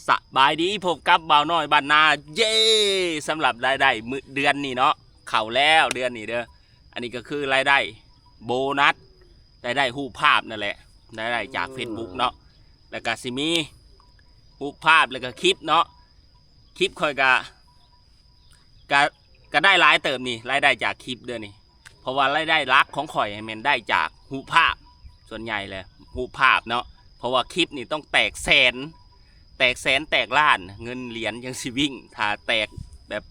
สบายดีพบกับบ่าวน้อยบ้านนาเย้สำหรับรายได้มื้อเดือนนี้เนาะเข้าแล้วเดือนนี้เด้ออันนี้ก็คือรายได้โบนัสรายได้รูปภาพนั่นแหละรายได้จาก Facebook เนาะแล้วก็สิมีรูปภาพแล้วก็คลิปเนาะคลิปค่อยก็ได้หลายเติมนี่รายได้จากคลิปเด้อนี่เพราะว่ารายได้หลักของข่อยแม่นได้จากรูปภาพส่วนใหญ่เลยรูปภาพเนาะเพราะว่าคลิปนี่ต้องแตกแสนแตกล้านเงินเหรียญยังสิวิ่งถ้าแตกแบบ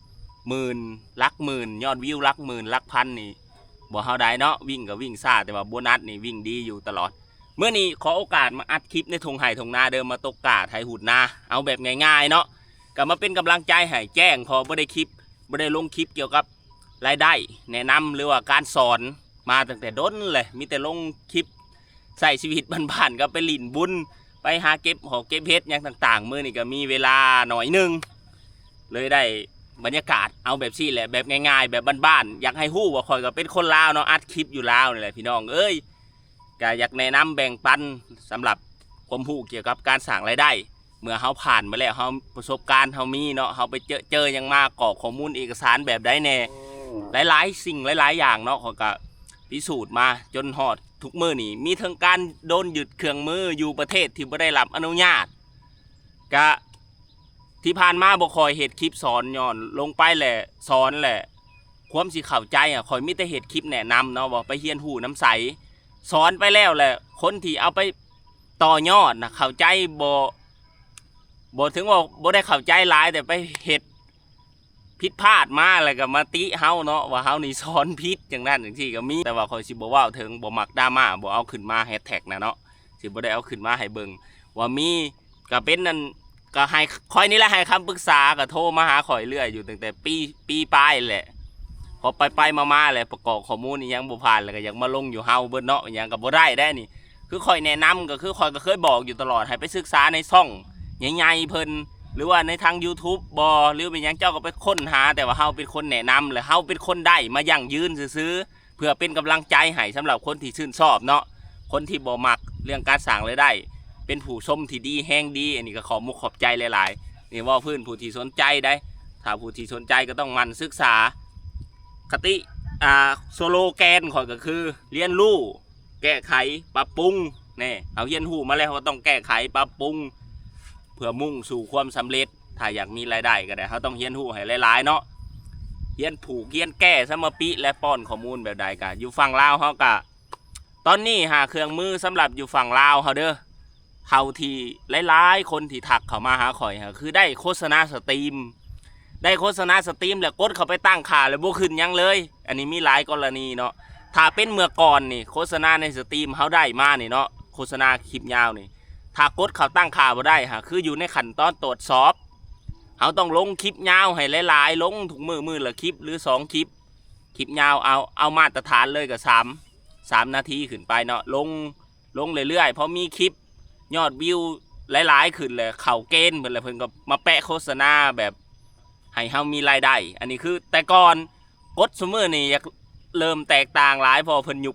หมื่นลักหมื่นยอดวิวลักหมื่นลักพันนี่บ่เฮาได้เนาะวิ่งก็วิ่งซ่าแต่ว่าโบนัสนี่วิ่งดีอยู่ตลอดเมื่อนี้ขอโอกาสมาอัดคลิปในทงไห่ทงนาเดิมมาตกกาไถหุดนาเอาแบบง่ายๆเนาะก็มาเป็นกำลังใจให้แจ้งพอบ่ได้คลิปบ่ได้ลงคลิปเกี่ยวกับรายได้แนะนำหรือว่าการสอนมาตั้งแต่ต้นเลยมีแต่ลงคลิปใส่ชีวิตบ้านๆก็ไปหลินบุญไปหาเก็บหอเก็บเพชรอย่างต่างๆมื้อนี้ก็มีเวลาหน่อยนึงเลยได้บรรยากาศเอาแบบซี่แหละแบบง่ายๆแบบบ้านๆอยากให้ฮู้ว่าข่อยก็เป็นคนลาวเนาะอัดคลิปอยู่ลาวนี่แหละพี่น้องเอ้ยก็อยากแนะนำแบ่งปันสำหรับความรู้เกี่ยวกับการสร้างรายได้เมื่อเฮาผ่านมาแล้วเฮาประสบการณ์เฮามีเนาะเฮาไปเจอยังมากรอกข้อมูลเอกสารแบบใดแน่หลายๆสิ่งหลายๆอย่างเนาะข่อยก็พิสูจน์มาจนฮอดทุกมือนี่มีทั้งการโดนหยุดเครื่องมืออยู่ประเทศที่ไม่ได้รับอนุญาตกะที่ผ่านมาบ่คอยเหตุคลิปสอนย้อนลงไปแหละสอนแหละความสิเข้าใจคอยมีแต่เหตุคลิปแนะนำเนาะบอกไปเฮียนหูน้ำใสสอนไปแล้วแหละคนที่เอาไปต่อยอดนะเข้าใจบ่ถึงว่าบ่ได้เข้าใจหลายแต่ไปเหตุผิดพลาดมาอะไรก็มาติเฮาเนาะว่าเฮานี่สอนผิดอย่างนั้นอย่างที่ก็มีแต่ว่าคอยสิบ่ว่าถึงบ่มักดราม่าบ่เอาขึ้นมาแฮชแท็กนะเนาะสิบ่ได้เอาขึ้นมาให้เบิ่งว่ามีก็เป็นนั่นก็ให้คอยนี่แหละให้คำปรึกษาก็โทรมาหาข่อยเรื่อยอยู่ตั้งแต่ปีปลายแหละพอไปมาแหละประกอบข้อมูลนี่ยังบ่ผ่านแล้วก็ยังมาลงอยู่เฮาเบิ่นเนาะยังก็บ่ได้นี่คือข่อยแนะนำก็คือข่อยก็เคยบอกอยู่ตลอดให้ไปศึกษาในช่องใหญ่ๆเพิ่นหรือว่าในทาง YouTube บอหรือเป็นยังเจ้าก็ไปค้นหาแต่ว่าเฮาเป็นคนแนะนำและเฮาเป็นคนได้มายั่งยืนซื้อเพื่อเป็นกำลังใจให้สำหรับคนที่ชื่นชอบเนาะคนที่บ่มักเรื่องการสร้างรายได้เป็นผู้ชมที่ดีแห้งดีอันนี้ก็ขอมุกขอบใจหลายๆนี่ว่าเพื่อนผู้ที่สนใจได้ถ้าผู้ที่สนใจก็ต้องมันศึกษาคติโซโลแกนข่อยก็คือเรียนรู้แก้ไขปรับปรุงนี่เอาเรียนรู้มาแล้วก็ต้องแก้ไขปรับปรุงเพื่อมุ่งสู่ความสำเร็จถ้าอยากมีรายได้ก็ได้เขาต้องเรียนรู้ให้หลายๆเนาะเรียนผูกเรียนแก้สมปิและป้อนข้อมูลแบบใดกันอยู่ฝั่งลาวเขาก็ตอนนี้หาเครื่องมือสำหรับอยู่ฝั่งลาวเขาเด้อเท่าที่หลายๆคนที่ถักเข้ามาหาข่อยคือได้โฆษณาสตรีมแล้วกดเข้าไปตั้งค่าแล้วบ่ขึ้นยังเลยอันนี้มีหลายกรณีเนาะถ้าเป็นเมื่อก่อนนี่โฆษณาในสตรีมเขาได้มานี่เนาะโฆษณาคลิปยาวนี่ถ้ากดเขาตั้งค่าบ่ได้คืออยู่ในขั้นตอนตรวจสอบเขาต้องลงคลิปยาวให้หลายๆลงถุงมือละคลิปหรือ2คลิปยาวเอามาตรฐานเลยกับ3นาทีขึ้นไปเนาะลงเรื่อยๆเพราะมีคลิปยอดวิวหลายๆขึ้นเลยเข่าเกณฑ์เหมือนเลยเพิ่นก็มาแปะโฆษณาแบบให้เขามีรายได้อันนี้คือแต่ก่อนกดสมมือนี่อยากเริ่มแตกต่างหลายพอเพิ่นยุ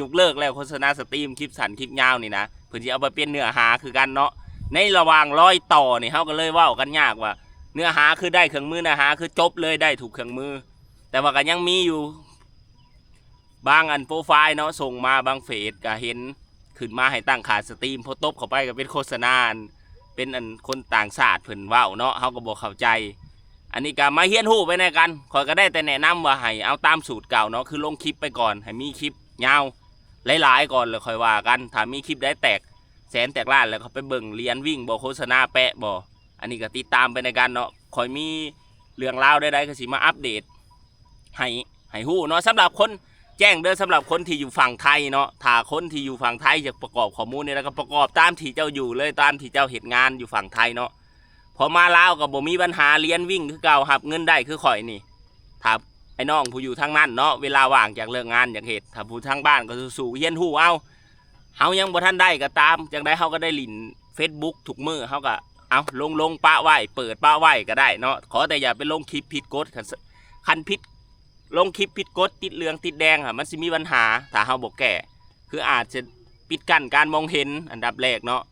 กเลิกแล้วโฆษณาสตรีมคลิปสั้นคลิปยาวนี่นะเพื่อที่เอาไปเป็นเนื้อหาคือกันเนาะในระหว่างร้อยต่อนี่เขาก็เลยว่ากันยากว่าเนื้อหาคือได้เครื่องมือเนื้อหาคือจบเลยได้ถูกเครื่องมือแต่ว่าก็ยังมีอยู่บางอันโปรไฟล์เนาะส่งมาบางเฟซก็เห็นขึ้นมาให้ตั้งขาสตรีมพอตบเข้าไปก็เป็นโฆษณาเป็นอันคนต่างชาติเพิ่นว่าเนาะเขาก็บอกเข้าใจอันนี้ก็มาเฮียนหู้ไปในกันขอยก็ได้แต่แนะนำว่าให้เอาตามสูตรเก่าเนาะคือลงคลิปไปก่อนให้มีคลิปยาวหลายๆก่อนเลยค่อยว่ากันถ้ามีคลิปได้แตกแสนแตกล้านแล้วเขาไปเบิ่งเรียนวิ่งบ่โฆษณาแปะบ่อันนี้ก็ติดตามไปในกันเนาะค่อยมีเรื่องราวได้ๆก็สิมาอัปเดตให้ฮู้เนาะสำหรับคนแจ้งเด้อสำหรับคนที่อยู่ฝั่งไทยเนาะถ้าคนที่อยู่ฝั่งไทยอยากประกอบข้อมูลนี่แล้วก็ประกอบตามที่เจ้าอยู่เลยตามที่เจ้าเหตุงานอยู่ฝั่งไทยเนาะพอมาลาวก็บ่มีปัญหาเรียนวิ่งคือเก่าหับเงินได้คือข่อยนี่ถ้าไอ้น้องผู้อยู่ทางนั้นเนาะเวลาว่างจากเลิกงานจากเหตุถ้าผู้ทางบ้านก็สู่เฮียนหู้เฮายังบ่ทันได้ก็ตามจังได้เฮาก็ได้หลิน Facebook ทุกมื้อเฮาก็เอาลงปะไว้เปิดปะไว้ก็ได้เนาะขอแต่อย่าไปลงคลิปผิดกฎคันผิดลงคลิปผิดกฎติดเหลืองติดแดงมันสิมีปัญหาถ้าเฮาบ่แก้คืออาจจะปิดกั้นการมองเห็นอันดับแรกเนาะ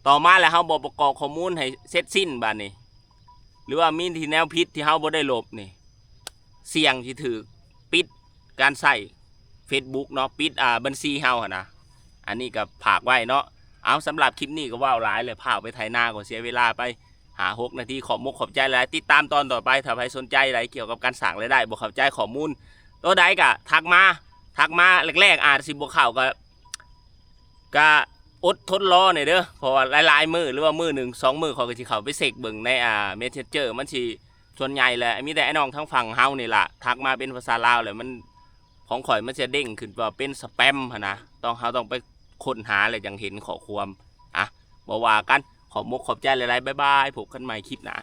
ต่อมาแล้วเฮาบ่ประกอบข้อมูลให้เสร็จสิ้นบัดนี้หรือว่ามีที่แนวผิดที่เฮาบ่ได้ลบนี่เสี่ยงที่ถูกปิดการใช้ Facebook เนาะปิดบัญชีเฮาหั่นนะอันนี้ก็ฝากไว้เนาะเอาสำหรับคลิปนี้ก็ว้าวหลายเลยพาไปไถนาก็เสียเวลาไปหา6 นาทีขอบใจหลายติดตามตอนต่อไปถ้าใครสนใจอะไรเกี่ยวกับการสร้างรายได้บ่เข้าใจข้อมูลตัวใดก็ทักมาแรกๆอาจสิบ่เข้าก็อดทนรอหน่อยเด้อเพราะว่าหลายๆมื้อหรือว่ามื้อ1 2 มื้อเขาก็สิเข้าไปเสกเบิ่งในMessenger มันสิส่วนใหญ่แหละมีแต่ไอ้น้องทั้งฝั่งเฮานี่ล่ะทักมาเป็นภาษาลาวแล้วมันของข่อยมันจะเด้งขึ้นว่าเป็นสแปมหั่นนะเฮาต้องไปค้นหาเลยจังเห็นข้อความบ่ว่ากันขอบใจหลายๆบ๊ายบายพบกันใหม่คลิปหน้า